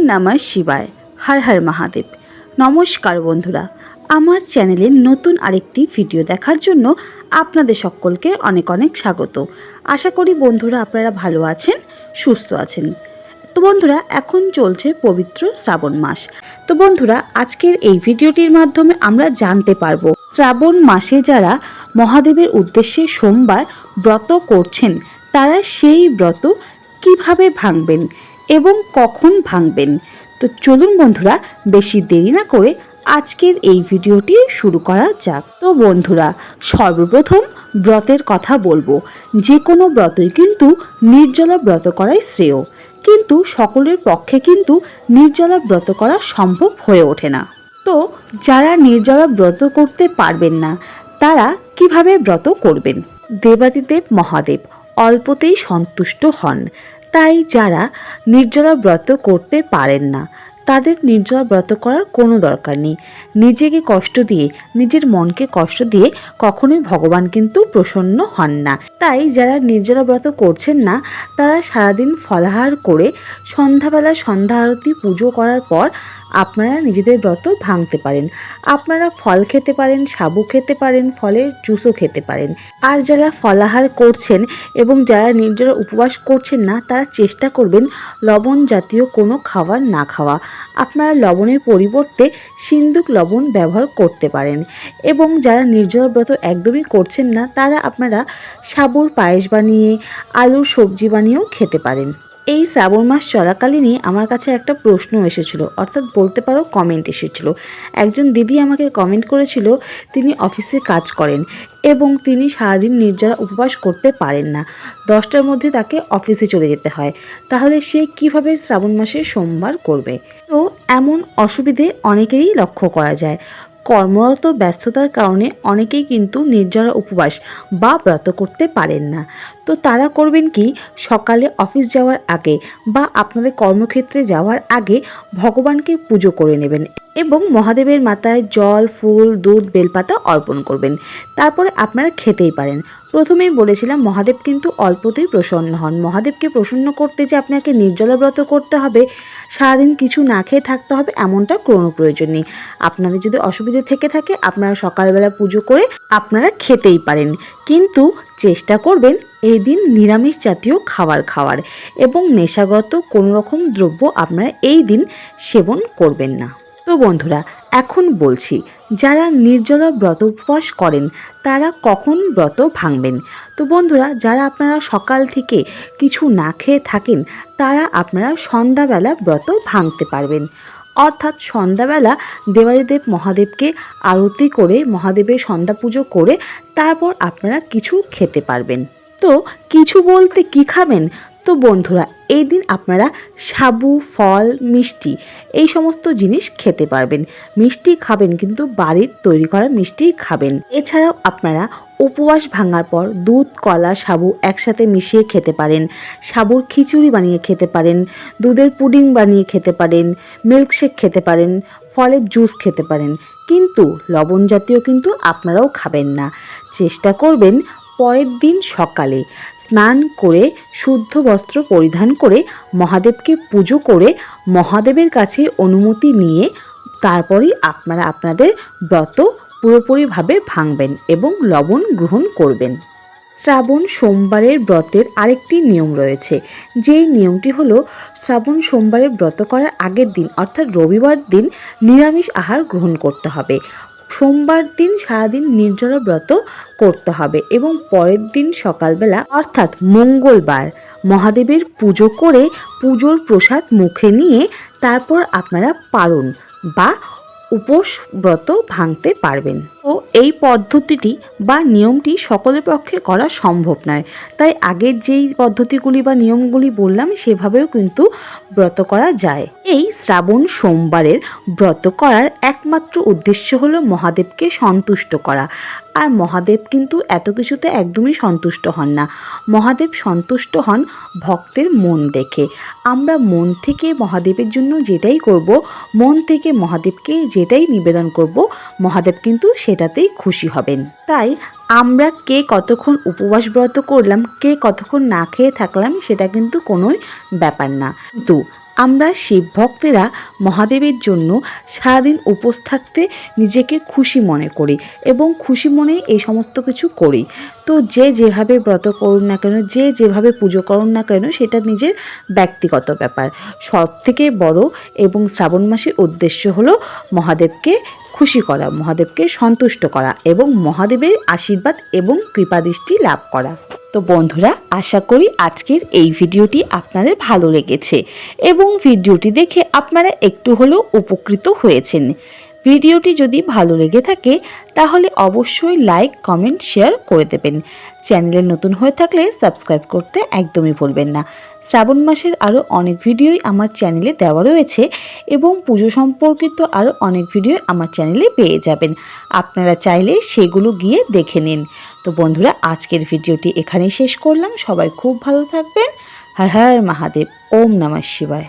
নমঃ শিবায়। হর হর মহাদেব। নমস্কার বন্ধুরা, আমার চ্যানেলের নতুন আরেকটি ভিডিও দেখার জন্য আপনাদের সকলকে অনেক অনেক স্বাগত। আশা করি বন্ধুরা আপনারা ভালো আছেন, সুস্থ আছেন। তো বন্ধুরা, এখন চলছে পবিত্র শ্রাবণ মাস। তো বন্ধুরা, আজকের এই ভিডিওটির মাধ্যমে আমরা জানতে পারবো শ্রাবণ মাসে যারা মহাদেবের উদ্দেশ্যে সোমবার ব্রত করছেন তারা সেই ব্রত কিভাবে ভাঙবেন এবং কখন ভাঙবেন। তো চলুন বন্ধুরা, বেশি দেরি না করে আজকের এই ভিডিওটি শুরু করা যাক। তো বন্ধুরা, সর্বপ্রথম ব্রতের কথা বলবো। যে কোনো ব্রতই কিন্তু নির্জলা ব্রত করাই শ্রেয়, কিন্তু সকলের পক্ষে কিন্তু নির্জলা ব্রত করা সম্ভব হয়ে ওঠে না। তো যারা নির্জলা ব্রত করতে পারবেন না তারা কিভাবে ব্রত করবেন? দেবাদিদেব মহাদেব অল্পতেই সন্তুষ্ট হন, তাই যারা নির্জলা ব্রত করতে পারেন না তাদের নির্জলা ব্রত করার কোনো দরকার নেই। নিজেকে কষ্ট দিয়ে, নিজের মনকে কষ্ট দিয়ে কখনোই ভগবান কিন্তু প্রসন্ন হন না। তাই যারা নির্জলা ব্রত করছেন না তারা সারাদিন ফলাহার করে সন্ধ্যাবেলা সন্ধ্যা আরতি পুজো করার পর আপনারা নিজেদের ব্রত ভাঙতে পারেন। আপনারা ফল খেতে পারেন, সাবু খেতে পারেন, ফলের জুসও খেতে পারেন। আর যারা ফলাহার করছেন এবং যারা নির্জলা উপবাস করছেন না তারা চেষ্টা করবেন লবণ জাতীয় কোনো খাবার না খাওয়া। আপনারা লবণের পরিবর্তে সিন্দুক লবণ ব্যবহার করতে পারেন। এবং যারা নির্জলা ব্রত একদমই করছেন না তারা আপনারা সাবুর পায়েস বানিয়ে, আলুর সবজি বানিয়েও খেতে পারেন। এই শ্রাবণ মাস চলাকালীনই আমার কাছে একটা প্রশ্ন এসেছিল, অর্থাৎ বলতে পারো কমেন্ট এসেছিল। একজন দিদি আমাকে কমেন্ট করেছিল তিনি অফিসে কাজ করেন এবং তিনি সারাদিন নির্জলা উপবাস করতে পারেন না, 10টার মধ্যে তাকে অফিসে চলে যেতে হয়। তাহলে সে কিভাবে শ্রাবণ মাসে সোমবার করবে? তো এমন অসুবিধে অনেকেরই লক্ষ্য করা যায়। কর্মরত ব্যস্ততার কারণে অনেকেই কিন্তু নির্জলা উপবাস বা ব্রত করতে পারেন না। তো তারা করবেন কি, সকালে অফিস যাওয়ার আগে বা আপনাদের কর্মক্ষেত্রে যাওয়ার আগে ভগবানকে পুজো করে নেবেন এবং মহাদেবের মাথায় জল, ফুল, দুধ, বেলপাতা অর্পণ করবেন। তারপরে আপনারা খেতেই পারেন। প্রথমেই বলেছিলাম মহাদেব কিন্তু অল্পতেই প্রসন্ন হন। মহাদেবকে প্রসন্ন করতে যে আপনাকে নির্জলা ব্রত করতে হবে, সারাদিন কিছু না খেয়ে থাকতে হবে এমনটা কোনো প্রয়োজন নেই। আপনাদের যদি অসুবিধে থেকে থাকে আপনারা সকালবেলা পুজো করে আপনারা খেতেই পারেন, কিন্তু চেষ্টা করবেন এই দিন নিরামিষ জাতীয় খাবার খাওয়ার এবং নেশাগত কোনো রকম দ্রব্য আপনারা এই দিন সেবন করবেন না। তো বন্ধুরা, এখন বলছি যারা নির্জলা ব্রত উপবাস করেন তারা কখন ব্রত ভাঙবেন। তো বন্ধুরা, যারা আপনারা সকাল থেকে কিছু না খেয়ে থাকেন তারা আপনারা সন্ধ্যাবেলা ব্রত ভাঙতে পারবেন। অর্থাৎ সন্ধ্যাবেলা দেবাদিদেব মহাদেবকে আরতি করে মহাদেবের সন্ধ্যা পুজো করে তারপর আপনারা কিছু খেতে পারবেন। তো কিছু বলতে কি খাবেন? তো বন্ধুরা, এই দিন আপনারা সাবু, ফল, মিষ্টি এই সমস্ত জিনিস খেতে পারবেন। মিষ্টি খাবেন কিন্তু বাড়ির তৈরি করা মিষ্টি খাবেন। এছাড়াও আপনারা উপবাস ভাঙার পর দুধ, কলা, সাবু একসাথে মিশিয়ে খেতে পারেন। সাবুর খিচুড়ি বানিয়ে খেতে পারেন, দুধের পুডিং বানিয়ে খেতে পারেন, মিল্কশেক খেতে পারেন, ফলের জুস খেতে পারেন, কিন্তু লবণ জাতীয় কিন্তু আপনারাও খাবেন না। চেষ্টা করবেন পরের দিন সকালে স্নান করে শুদ্ধ বস্ত্র পরিধান করে মহাদেবকে পুজো করে মহাদেবের কাছে অনুমতি নিয়ে তারপরেই আপনারা আপনাদের ব্রত পুরোপুরিভাবে ভাঙবেন এবং লবণ গ্রহণ করবেন। শ্রাবণ সোমবারের ব্রতের আরেকটি নিয়ম রয়েছে, যেই নিয়মটি হলো শ্রাবণ সোমবারের ব্রত করার আগের দিন অর্থাৎ রবিবার দিন নিরামিষ আহার গ্রহণ করতে হবে। সোমবার দিন সারাদিন নির্জলা ব্রত করতে হবে এবং পরের দিন সকালবেলা অর্থাৎ মঙ্গলবার মহাদেবের পুজো করে পুজোর প্রসাদ মুখে নিয়ে তারপর আপনারা পারণ বা উপোস ব্রত ভাঙতে পারবেন। তো এই পদ্ধতিটি বা নিয়মটি সকলের পক্ষে করা সম্ভব নয়, তাই আগের যেই পদ্ধতিগুলি বা নিয়মগুলি বললাম সেভাবেও কিন্তু ব্রত করা যায়। এই শ্রাবণ সোমবারের ব্রত করার একমাত্র উদ্দেশ্য হলো মহাদেবকে সন্তুষ্ট করা। আর মহাদেব কিন্তু এত কিছুতে একদমই সন্তুষ্ট হন না। মহাদেব সন্তুষ্ট হন ভক্তের মন দেখে। আমরা মন থেকে মহাদেবের জন্য যেটাই করব, মন থেকে মহাদেবকে যেটাই নিবেদন করব, মহাদেব কিন্তু সেটাতেই খুশি হবেন। তাই আমরা কে কতক্ষণ উপবাস ব্রত করলাম, কে কতক্ষণ না খেয়ে থাকলাম সেটা কিন্তু কোনোই ব্যাপার না, কিন্তু আমরা শিব ভক্তেরা মহাদেবের জন্য সারাদিন উপোস থাকতে নিজেকে খুশি মনে করি এবং খুশি মনে এই সমস্ত কিছু করি। তো যে যেভাবে ব্রত করুন না কেন, যে যেভাবে পুজো করুন না কেন, সেটা নিজের ব্যক্তিগত ব্যাপার। সবথেকে বড় এবং শ্রাবণ মাসের উদ্দেশ্য হলো মহাদেবকে খুশি করা, মহাদেবকে সন্তুষ্ট করা এবং মহাদেবের আশীর্বাদ এবং কৃপাদৃষ্টি লাভ করা। তো বন্ধুরা, আশা করি আজকের এই ভিডিওটি আপনাদের ভালো লেগেছে এবং ভিডিওটি দেখে আপনারা একটু হলেও উপকৃত হয়েছেন। ভিডিওটি যদি ভালো লেগে থাকে তাহলে অবশ্যই লাইক, কমেন্ট, শেয়ার করে দেবেন। চ্যানেলে নতুন হয়ে থাকলে সাবস্ক্রাইব করতে একদমই ভুলবেন না। শ্রাবণ মাসের আরও অনেক ভিডিওই আমার চ্যানেলে দেওয়া রয়েছে এবং পুজো সম্পর্কিত আরও অনেক ভিডিও আমার চ্যানেলে পেয়ে যাবেন। আপনারা চাইলে সেগুলো গিয়ে দেখে নিন। তো বন্ধুরা, আজকের ভিডিওটি এখানেই শেষ করলাম। সবাই খুব ভালো থাকবেন। হর হর মহাদেব। ওম নমঃ শিবায়।